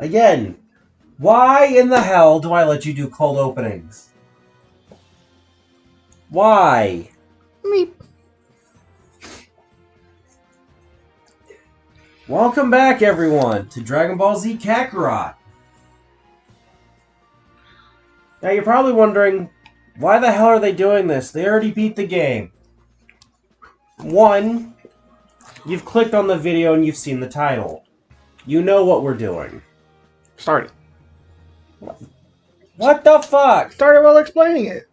Again, why in the hell do I let you do cold openings? Why? Meep. Welcome back, everyone, to Dragonball Z Kakarot. Now, you're probably wondering, why the hell are they doing this? They already beat the game. One, you've clicked on the video and you've seen the title. You know what we're doing. Start it. What the fuck? Start it while explaining it.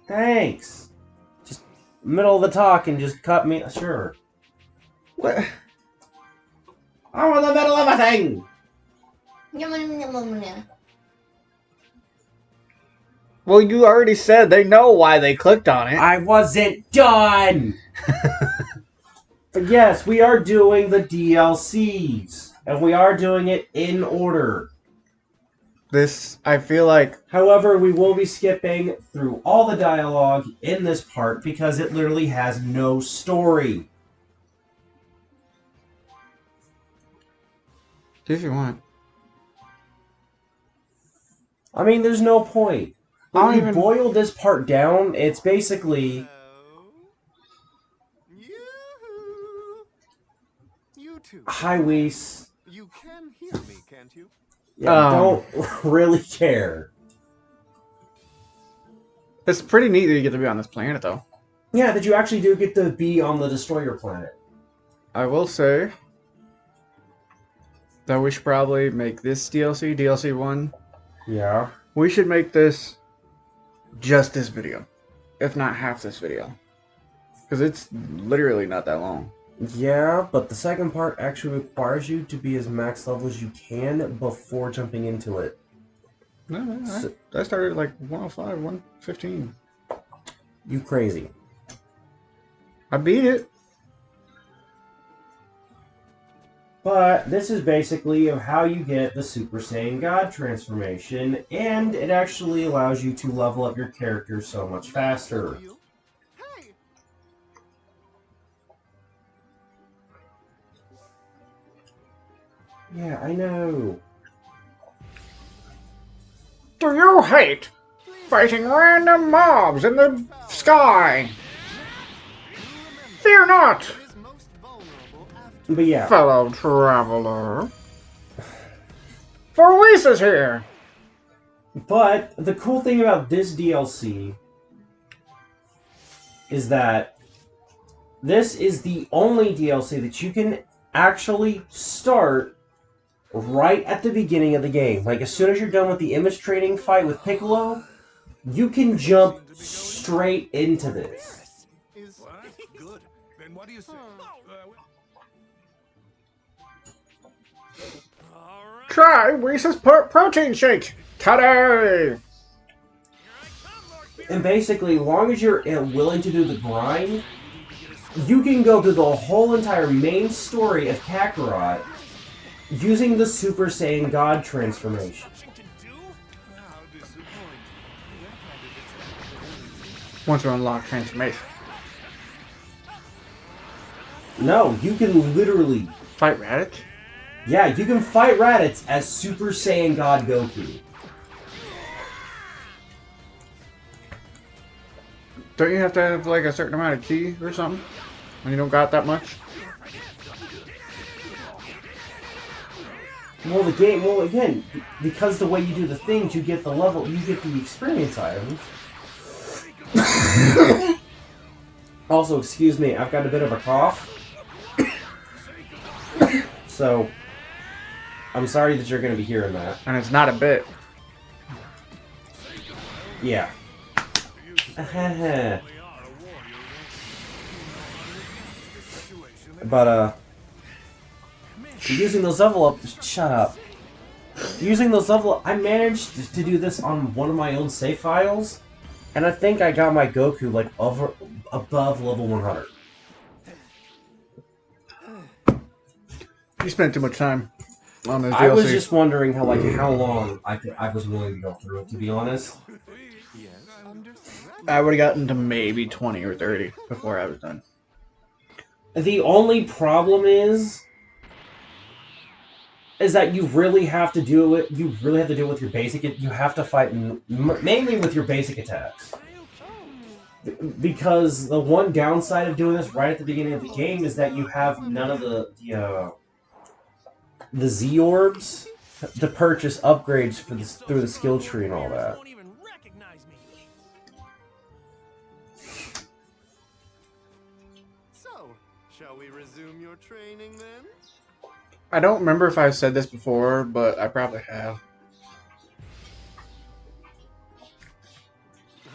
Thanks. Just middle of the talk and just cut me. Sure. What? I'm in the middle of a thing. Well, you already said they know why they clicked on it. I wasn't done. But yes, we are doing the DLCs. And we are doing it in order. This, I feel like... However, we will be skipping through all the dialogue in this part because it literally has no story. Do if you want. I mean, there's no point. I don't When you even... boil this part down, it's basically... Hi, Whis. You can hear me, can't you? Yeah, don't really care. It's pretty neat that you get to be on this planet, though. Yeah, that you actually do get to be on the Destroyer planet. I will say that we should probably make this DLC, DLC 1. Yeah. We should make this just this video. If not half this video. Because it's literally not that long. Yeah, but the second part actually requires you to be as max level as you can before jumping into it. No, I started at like 105, 115. You crazy. I beat it. But this is basically how you get the Super Saiyan God transformation, and it actually allows you to level up your character so much faster. Yeah, I know. Do you hate fighting random mobs in the sky? Fear not, But yeah. fellow traveler. For Whis is here. But the cool thing about this DLC is that this is the only DLC that you can actually start right at the beginning of the game. Like, as soon as you're done with the image training fight with Piccolo, you can jump straight into this. Good. Then what do you say? Try Whis' protein shake today. And basically, as long as you're willing to do the grind, you can go through the whole entire main story of Kakarot using the Super Saiyan God transformation. Once you unlock transformation. No, you can literally... Fight Raditz? Yeah, you can fight Raditz as Super Saiyan God Goku. Don't you have to have like a certain amount of ki or something? When you don't got that much? Well, the game, well, again, because the way you do the things, you get the level, you get the experience items. Also, excuse me, I've got a bit of a cough. So, I'm sorry that you're going to be hearing that. And it's not a bit. Yeah. But, using those level ups, shut up. Using those level up, I managed to do this on one of my own save files, and I think I got my Goku like above level 100. You spent too much time on this DLC. I was just wondering how long I was willing to go through it, to be honest. I would have gotten to maybe 20 or 30 before I was done. The only problem is is that you really have to do it. You really have to do it with your basic. You have to fight mainly with your basic attacks. Because the one downside of doing this right at the beginning of the game is that you have none of the Z orbs to purchase upgrades for this through the skill tree and all that. So, shall we resume your training then? I don't remember if I've said this before, but I probably have.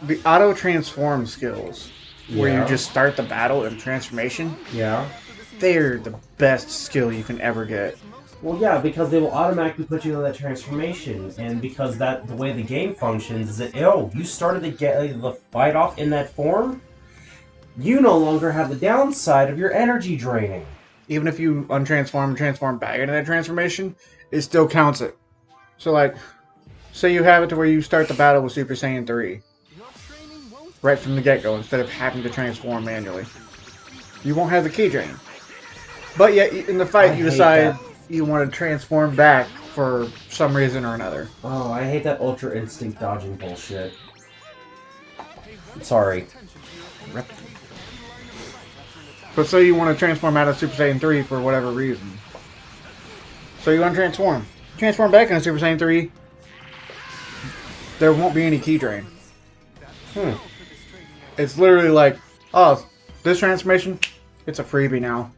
The auto transform skills, where you just start the battle in transformation, Yeah. they're the best skill you can ever get. Well, yeah, because they will automatically put you in that transformation, and because that the way the game functions is that you started to get the fight off in that form, you no longer have the downside of your energy draining. Even if you untransform and transform back into that transformation, it still counts it. So, like, say you have it to where you start the battle with Super Saiyan 3 right from the get-go instead of having to transform manually. You won't have the key drain. But yet, in the fight, you decide you want to transform back for some reason or another. Oh, I hate that Ultra Instinct dodging bullshit. Sorry. But say you want to transform out of Super Saiyan 3 for whatever reason. So you untransform. Transform back into Super Saiyan 3, there won't be any key drain. It's literally like, oh, this transformation, it's a freebie now.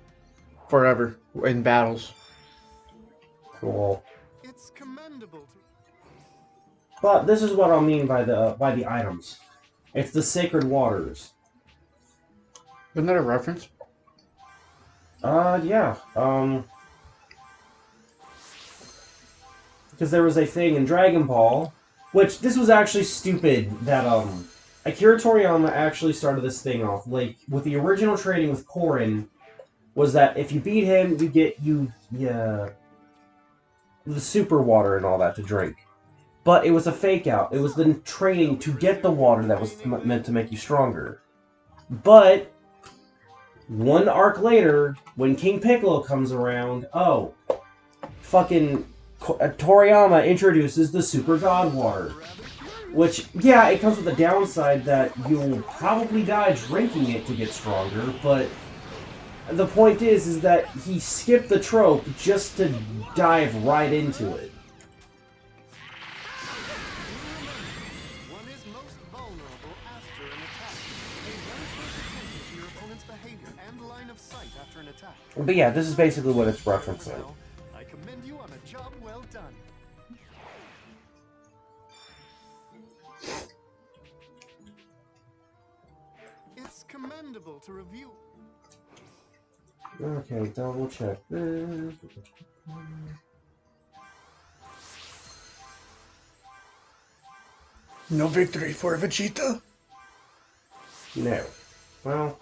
Forever. In battles. Cool. It's commendable to... But this is what I mean by the items. It's the sacred waters. Isn't that a reference? Yeah. Because there was a thing in Dragon Ball, which this was actually stupid that Akira Toriyama actually started this thing off. Like with the original training with Korin, was that if you beat him, you get the super water and all that to drink. But it was a fake out. It was the training to get the water that was meant to make you stronger. But one arc later, when King Piccolo comes around, fucking Toriyama introduces the Super God Water. Which, yeah, it comes with the downside that you'll probably die drinking it to get stronger, but the point is that he skipped the trope just to dive right into it. One is most vulnerable after an attack. Pay very close attention to your opponent's behavior and line of sight after an attack. But yeah, this is basically what it's referencing. Well, I commend you on a job well done. It's commendable to review. Okay, double check this. No victory for Vegeta? No. Well,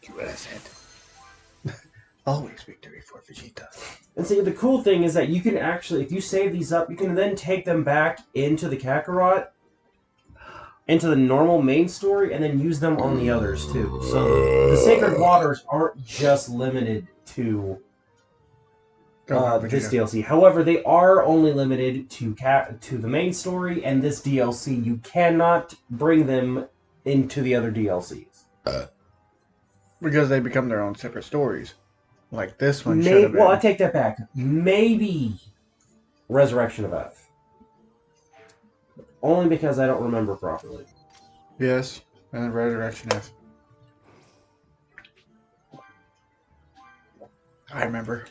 You what I said. Always victory for Vegeta. and see, the cool thing is that you can actually, if you save these up, you can then take them back into the Kakarot, into the normal main story, and then use them on the others too. So the Sacred Waters aren't just limited to this DLC. However, they are only limited to the main story and this DLC. You cannot bring them into the other DLCs. Because they become their own separate stories. Like this one should have been. Well, I take that back. Maybe Resurrection of F. Only because I don't remember properly. Yes, and Resurrection F. I remember.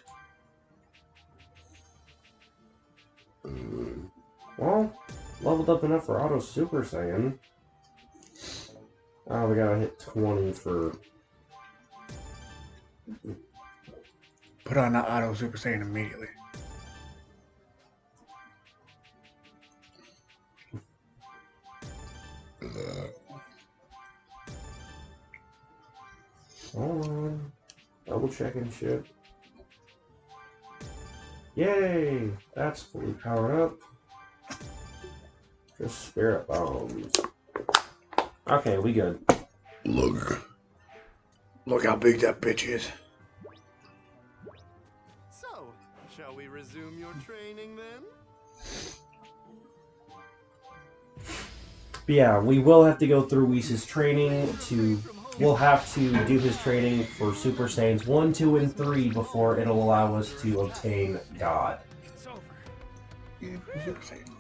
Well, leveled up enough for Auto Super Saiyan. Oh, we gotta hit 20 for... Put on the Auto Super Saiyan immediately. Hold on. Double checking shit. Yay! That's fully powered up. Just spirit bombs. Okay, we good. Look how big that bitch is. resume your training then? But yeah, we will have to go through Whis' training to... We'll have to do his training for Super Saiyans 1, 2, and 3 before it'll allow us to obtain God. It's over. You didn't put Super Saiyan.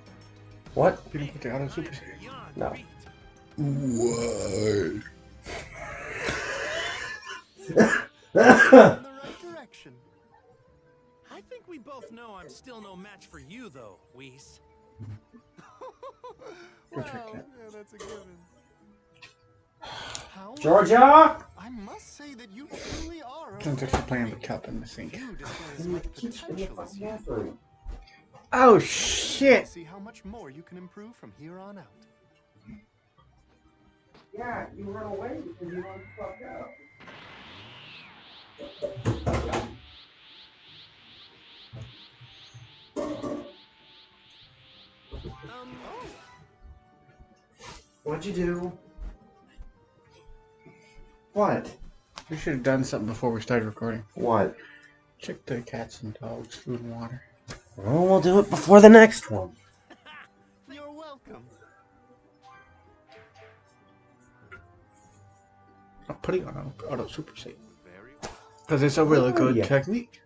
What? You didn't put the auto Super Saiyan. No. What? In the right direction. I think we both know I'm still no match for you, though, Whis. Well, yeah, that's a given. However, Georgia! I must say that you truly are a Since they're playing the cup in the sink. You display as much potential as you do. Oh We'll shit! see how much more you can improve from here on out. Yeah, you run away because you want to fuck up. Oh, What'd you do? What? We should have done something before we started recording. What? Check the cats and dogs, food and water. Well, we'll do it before the next one. you're welcome. I'm putting on auto Super Saiyan. Very well. Because it's a really Oh, good yeah. technique.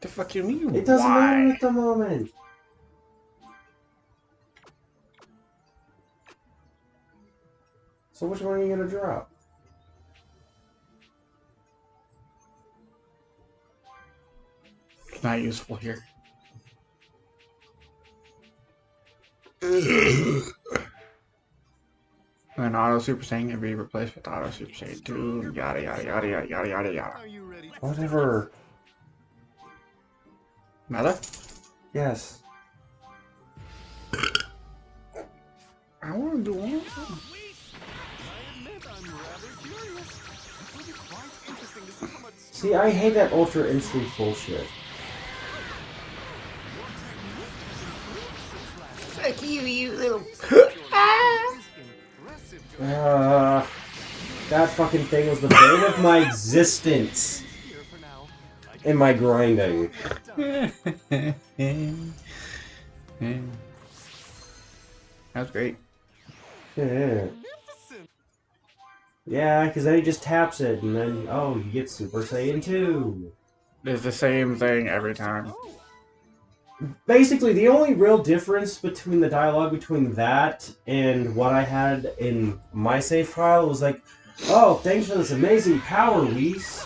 The fuck you mean? It doesn't Why? matter at the moment. So which one are you gonna drop? It's not useful here. And auto Super Saiyan can be replaced with auto Super Saiyan 2, yada yada yada yada yada yada yada. Are you ready? Whatever. Meta? Yes. I want to do one. I admit I'm rather curious. It will be quite interesting to see how much See, I hate that Ultra Instinct bullshit. Fuck you, you little. That fucking thing was the bane of my existence in my grinding. That's great. Yeah, because then he just taps it, and then, oh, you get Super Saiyan 2. It's the same thing every time. Basically, the only real difference between the dialogue between that and what I had in my save file was like, oh, thanks for this amazing power, Whis.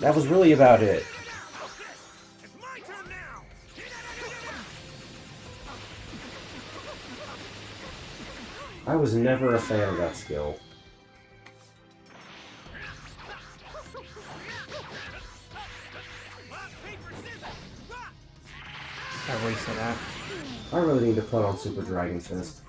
That was really about it. It's my turn now! I was never a fan of that skill. I wasted that. I really need to put on Super Dragon Fist.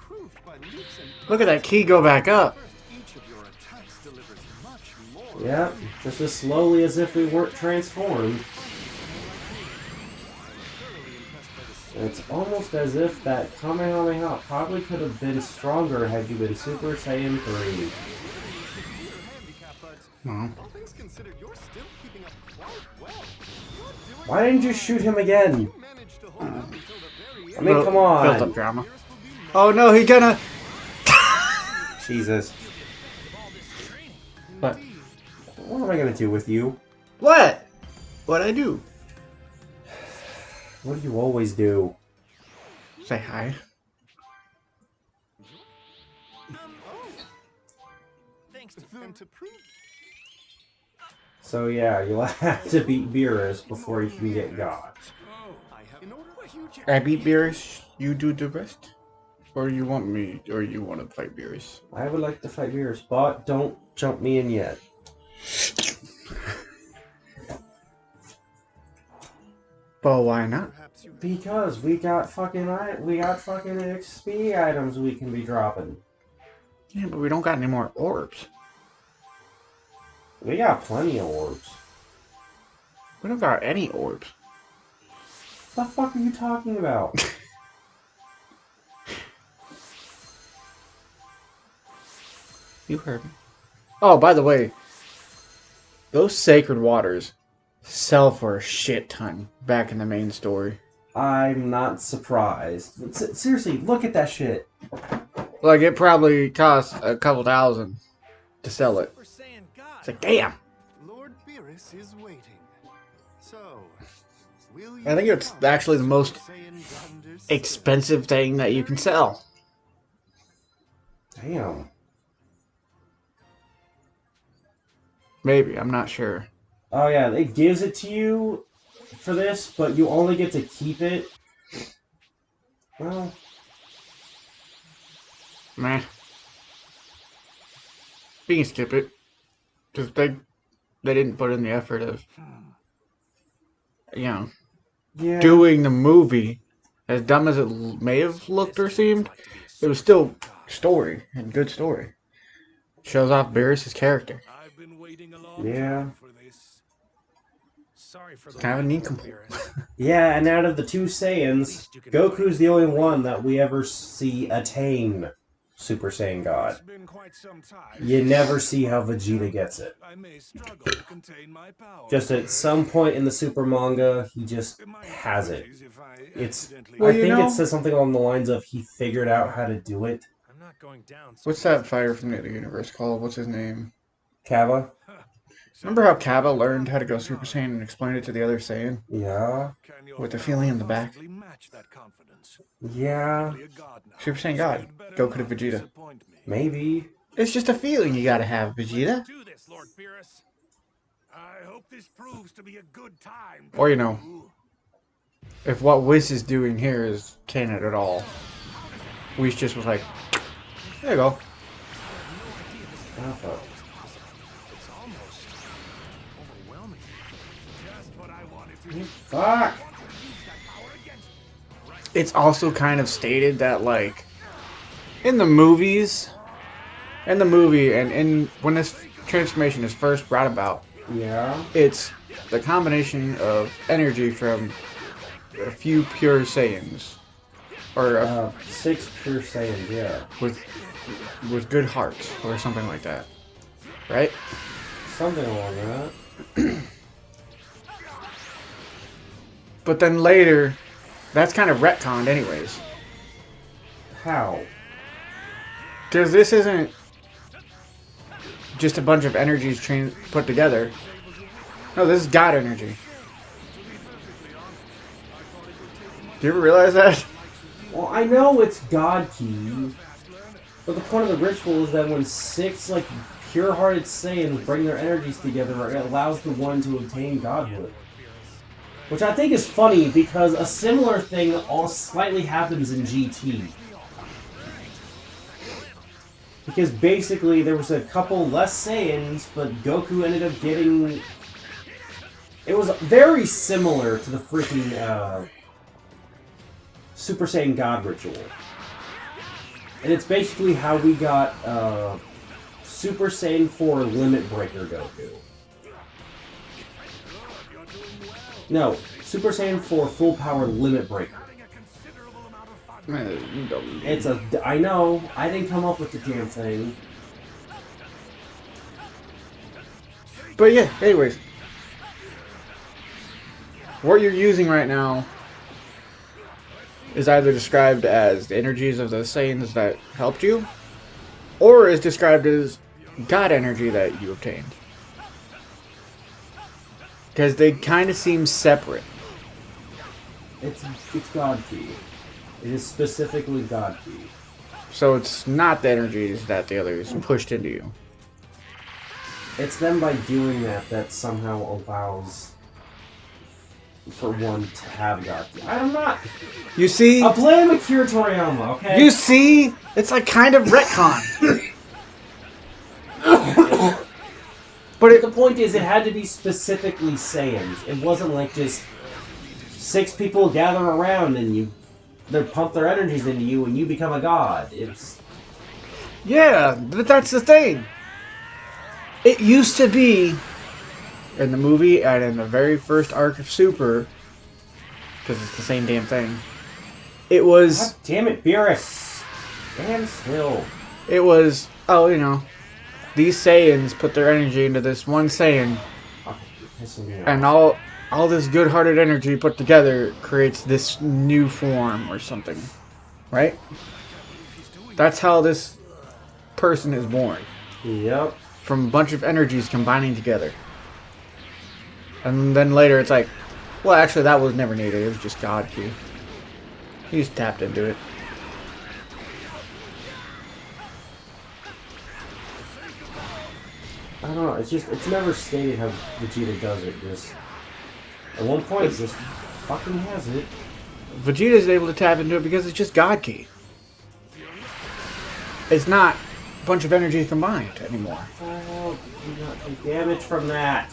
Look at that key go back up. Each of your attacks delivers much more. Yep, just as slowly as if we weren't transformed. And it's almost as if that Kamehameha probably could have been stronger had you been Super Saiyan 3. No. All things considered, you're still keeping up quite well. You're doing Why didn't you shoot him again? You managed to hold up until the very I end. mean, come Built up on. drama. Oh no, he's gonna. Jesus. What? What am I gonna do with you? What? What'd I do? What do you always do? Say hi. Thanks to And to prove So yeah, you'll have to beat Beerus before you can get God. I have in order to I beat Beerus, you do the rest? Or you want me, or you want to fight Beerus? I would like to fight Beerus, but don't jump me in yet. But why not? perhaps you Because we got fucking XP items we can be dropping. Yeah, but we don't got any more orbs. We got plenty of orbs. We don't got any orbs. What the fuck are you talking about? You heard me. Oh, by the way, those sacred waters sell for a shit ton back in the main story. I'm not surprised. Seriously, look at that shit. Like, it probably cost a couple thousand to sell it. Super Saiyan God. It's like, damn. Lord Beerus is waiting. So, will you I think it's actually the most expensive thing that you can sell. Damn. Maybe, I'm not sure. Oh yeah, it gives it to you for this, but you only get to keep it. Well, Meh. You can skip it. Because they didn't put in the effort of, you know, yeah. doing the movie. As dumb as it may have looked or seemed, it was still story, and good story. Shows off Beerus' character. I've been waiting a long Yeah. time for this. Sorry for the Kind of a lack neat of compliment. Beerus. Yeah, and out of the two Saiyans, Goku's the only one that we ever see attain Super Saiyan God. It's been quite some time. You never see how Vegeta gets it. I may struggle to contain my power. Just at some point in the Super manga, he just has it. It's. Well, I you think know- it says something along the lines of he figured out how to do it. I'm not going down. so What's that fighter from the other universe called? What's his name? Kava? Remember how Kava learned how to go Super Saiyan and explained it to the other Saiyan? Yeah. Can your With the power feeling in the back? possibly match that confidence? Yeah. Only a god now. Super Saiyan God. You'd better Goku to not Vegeta. disappoint me. Maybe. It's just a feeling you gotta have, Vegeta. Do this, Lord Beerus. I hope this proves to be a good time. Or, you know, Goku. if what Whis is doing here is canon at all, Whis just was like, there you go. Oh, fuck. It's almost overwhelming. Just what I wanted to do. Fuck! It's also kind of stated that, like, in the movies, and when this transformation is first brought about, Yeah. it's the combination of energy from a few pure Saiyans, or 6 pure Saiyans, yeah. with good hearts, or something like that, right? Something along that. But then later, that's kind of retconned anyways. How? Because this isn't just a bunch of energies put together. No, this is God energy. Do you ever realize that? Well, I know it's God Key, but the point of the ritual is that when 6, like, pure-hearted Saiyans bring their energies together, it allows the one to obtain godhood. Which I think is funny, because a similar thing slightly happens in GT. Because basically, there was a couple less Saiyans, but Goku ended up getting... It was very similar to the freaking, Super Saiyan God ritual. And it's basically how we got, Super Saiyan 4 Limit Breaker Goku. No, Super Saiyan 4 Full Power Limit Breaker. It's a... I know, I didn't come up with the damn thing. But yeah, anyways. What you're using right now is either described as the energies of the Saiyans that helped you, or is described as God energy that you obtained. Because they kind of seem separate. It's God Key. It is specifically God Key. So it's not the energies that the others pushed into you. It's them by doing that somehow allows for one to have God Key. I'm not... You see? I'm blaming Akira Toriyama, okay? You see? It's like kind of retcon. But the point is, it had to be specifically Saiyans. It wasn't like just 6 people gather around and they pump their energies into you and you become a god. It's... Yeah, but that's the thing. It used to be, in the movie and in the very first arc of Super, because it's the same damn thing, it was... God damn it, Beerus! Damn still. It was, oh, you know, these Saiyans put their energy into this one Saiyan, pissing me And off. all this good-hearted energy put together creates this new form or something, right? That's how this person is born, Yep. from a bunch of energies combining together. And then later it's like, well, actually that was never needed. It was just God key. He just tapped into it. I don't know. It's never stated how Vegeta does it. Just at one point, just fucking has it. Vegeta's able to tap into it because it's just God key. It's not a bunch of energies combined anymore. Oh, do not take damage from that.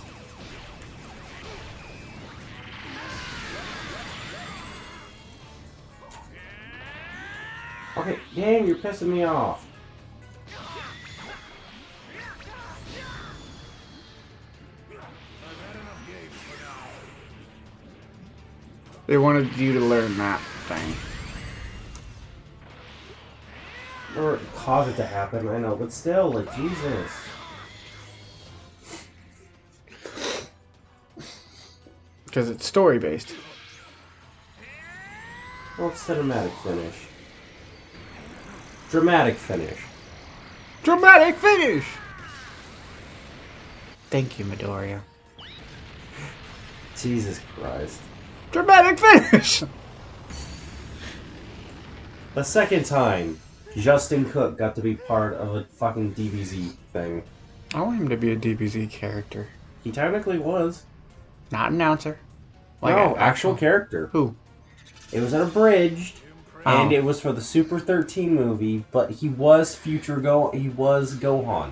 Okay, dang, you're pissing me off. They wanted you to learn that thing. Or cause it to happen, I know, but still, like, Jesus. Because it's story-based. Well, it's cinematic finish. Dramatic finish. Dramatic finish! Thank you, Midoriya. Jesus Christ. Dramatic finish! The second time, Justin Cook got to be part of a fucking DBZ thing. I want him to be a DBZ character. He technically was. Not announcer. No, an actual character. Who? It was unabridged, and Oh. it was for the Super 13 movie, but he was he was Gohan.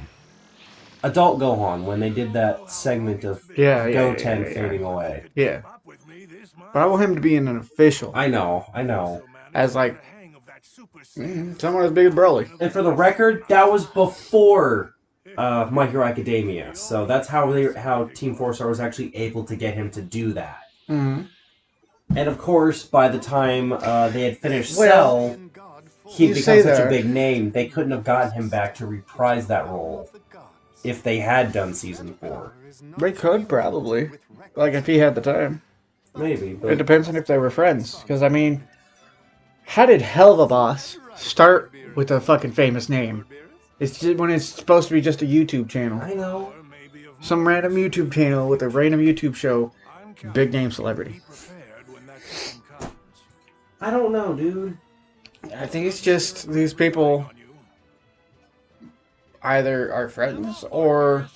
Adult Gohan, when they did that segment of Goten fading away. Yeah. But I want him to be in an official. I know. As like, someone as big as Broly. And for the record, that was before My Hero Academia, so that's how Team 4-Star was actually able to get him to do that. Mm-hmm. And of course, by the time they had finished Cell, he'd You become say such that. a big name, they couldn't have gotten him back to reprise that role if they had done Season 4. They could, probably. Like, if he had the time. Maybe, It but depends on if they were friends. Because, I mean, how did Helva Boss start with a fucking famous name? It's just, when it's supposed to be just a YouTube channel. I know. Some random YouTube channel with a random YouTube show. Big name celebrity. I don't know, dude. I think it's just these people either are friends or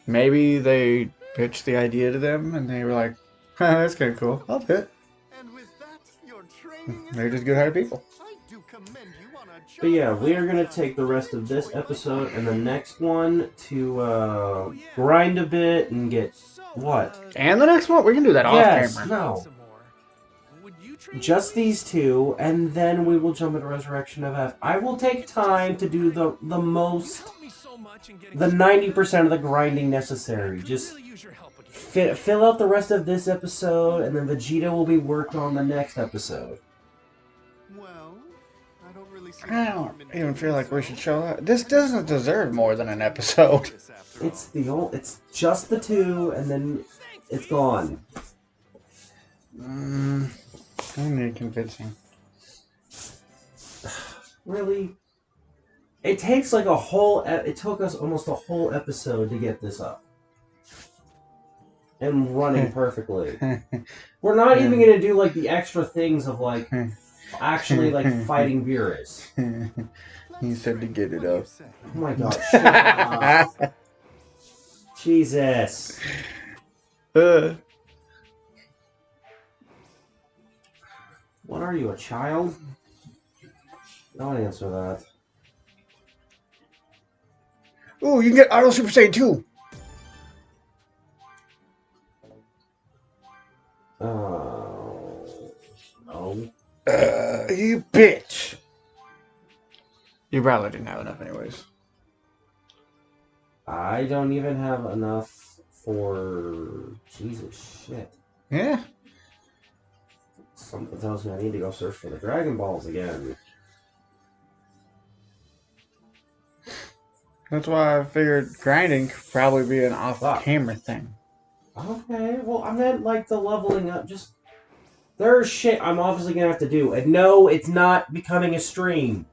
maybe they pitched the idea to them and they were like, that's kind of cool. I'll do it. And with that, your training is They're just good-hearted people. I do commend you on a job. But yeah, we are going to take the rest of this episode and the next one to grind a bit and get... What? And the next one, we can do that off Yes, camera. no. Just these two, and then we will jump into Resurrection of F. I will take time to do the 90% of the grinding necessary. Just fill out the rest of this episode, and then Vegeta will be worked on the next episode. Well, I don't really see I don't even feel like we should show that. This doesn't deserve more than an episode. It's just the two, and then it's gone. I need convincing. Really? It takes like a whole... It took us almost a whole episode to get this up. And running perfectly. We're not even going to do like the extra things of like actually like fighting Beerus. He said to get it up. Oh my god, shut up. Jesus. What are you, a child? Don't answer that. Ooh, you can get Auto Super Saiyan 2. Oh. You bitch. You probably didn't have enough anyways. I don't even have enough for... Jesus, shit. Yeah. Something tells me I need to go search for the Dragon Balls again. That's why I figured grinding could probably be an off-camera thing. Okay, well, I meant like the leveling up. Just there's shit I'm obviously gonna have to do, and no, it's not becoming a stream.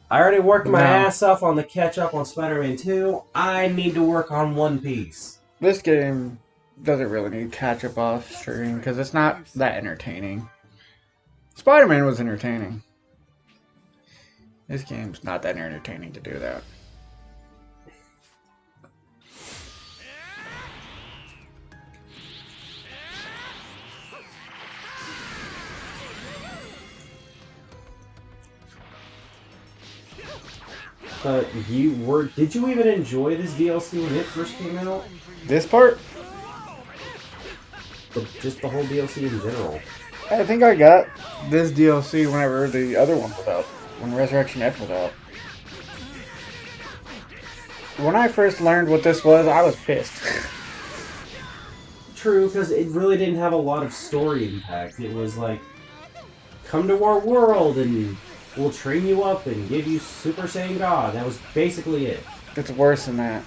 I already worked my No. ass off on the catch up on Spider-Man 2. I need to work on One Piece. This game doesn't really need catch up off stream because it's not that entertaining. Spider-Man was entertaining. This game's not that entertaining to do that. But did you even enjoy this DLC when it first came out? This part, Just the whole DLC in general. I think I got this DLC whenever the other one was out. When Resurrection Edge was out. When I first learned what this was, I was pissed. True, because it really didn't have a lot of story impact. It was like, come to our world and we'll train you up and give you Super Saiyan God. That was basically it. It's worse than that.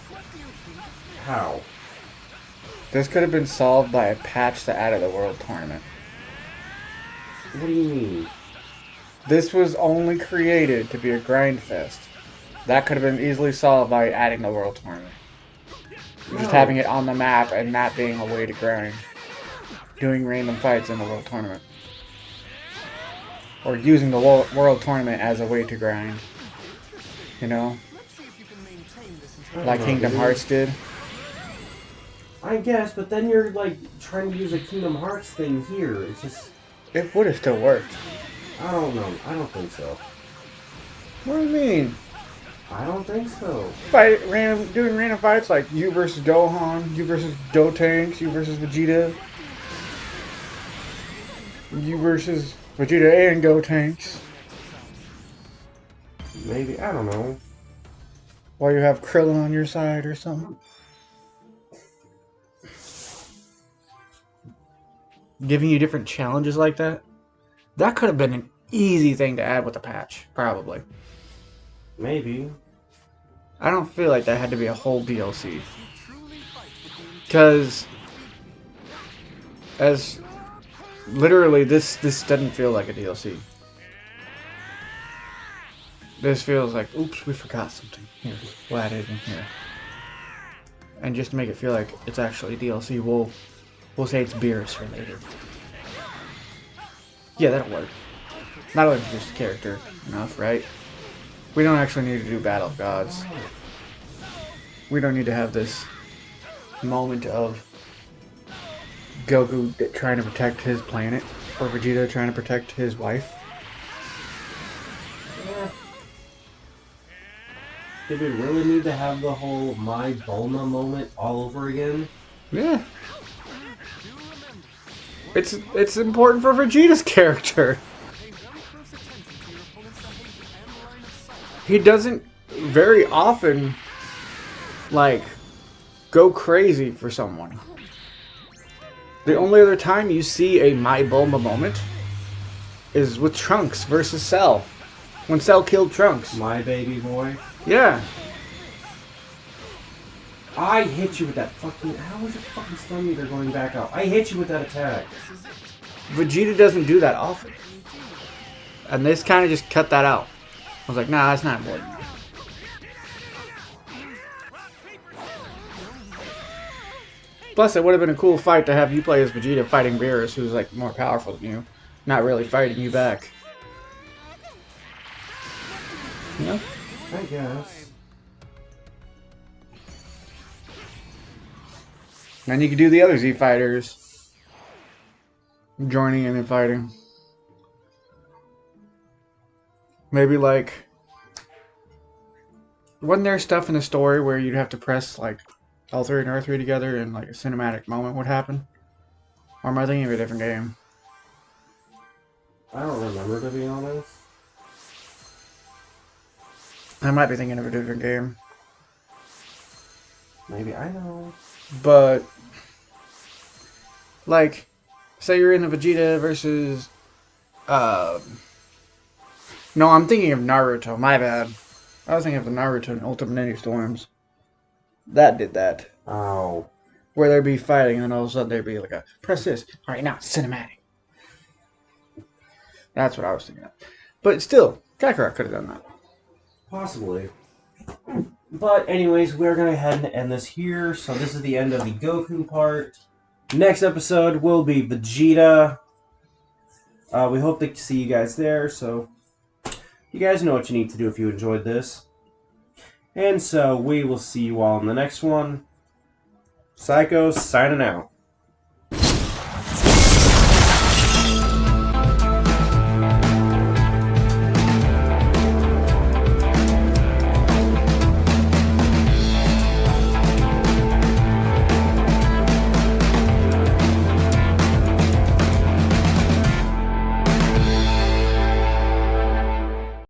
How? This could have been solved by a patch that added the World Tournament. What do you mean? This was only created to be a grind fest. That could have been easily solved by adding the World Tournament. Just No. having it on the map and that being a way to grind. Doing random fights in the World Tournament. Or using the World Tournament as a way to grind. You know? Let's see if you can maintain this I don't Like know, Kingdom dude. Hearts did. I guess, but then you're like trying to use a Kingdom Hearts thing here. It's just, It would have still worked. I don't know. I don't think so. What do you mean? I don't think so. Doing random fights like you versus Gohan, you versus Gotenks, you versus Vegeta, you versus Vegeta and Gotenks. Maybe, I don't know. While you have Krillin on your side or something. Giving you different challenges like that. That could have been an easy thing to add with a patch, probably. Maybe. I don't feel like that had to be a whole DLC. Because as literally this doesn't feel like a DLC. This feels like, oops, we forgot something. Here, we'll add it in here. And just to make it feel like it's actually DLC, we'll say it's Beerus related. Yeah, that'll work. That'll introduce the character enough, right? We don't actually need to do Battle of Gods. We don't need to have this moment of Goku trying to protect his planet, or Vegeta trying to protect his wife. Yeah. Did we really need to have the whole My Bulma moment all over again? Yeah. It's important for Vegeta's character. He doesn't very often like go crazy for someone. The only other time you see a My Bulma moment is with Trunks versus Cell. When Cell killed Trunks. My baby boy. Yeah. I hit you with that fucking... How is your fucking stun meter going back up? I hit you with that attack. Vegeta doesn't do that often. And this kind of just cut that out. I was like, nah, that's not important. Plus, it would have been a cool fight to have you play as Vegeta fighting Beerus, who's like more powerful than you. Not really fighting you back. You know? I guess. Then you could do the other Z fighters. Joining in and fighting. Maybe like... Wasn't there stuff in the story where you'd have to press like L3 and R3 together and like a cinematic moment would happen? Or am I thinking of a different game? I don't remember, to be honest. I might be thinking of a different game. Maybe I know. But like, say you're in a Vegeta versus no, I'm thinking of Naruto, my bad. I was thinking of the Naruto and Ultimate Ninja Storms. That did that. Oh. where they'd be fighting, and then all of a sudden there'd be like a press this. All right, now it's cinematic. That's what I was thinking of. But still, Kakarot could have done that. Possibly. But anyways, we're going to go ahead and end this here. So this is the end of the Goku part. Next episode will be Vegeta. We hope to see you guys there. So you guys know what you need to do if you enjoyed this. And so we will see you all in the next one. Psycho signing out.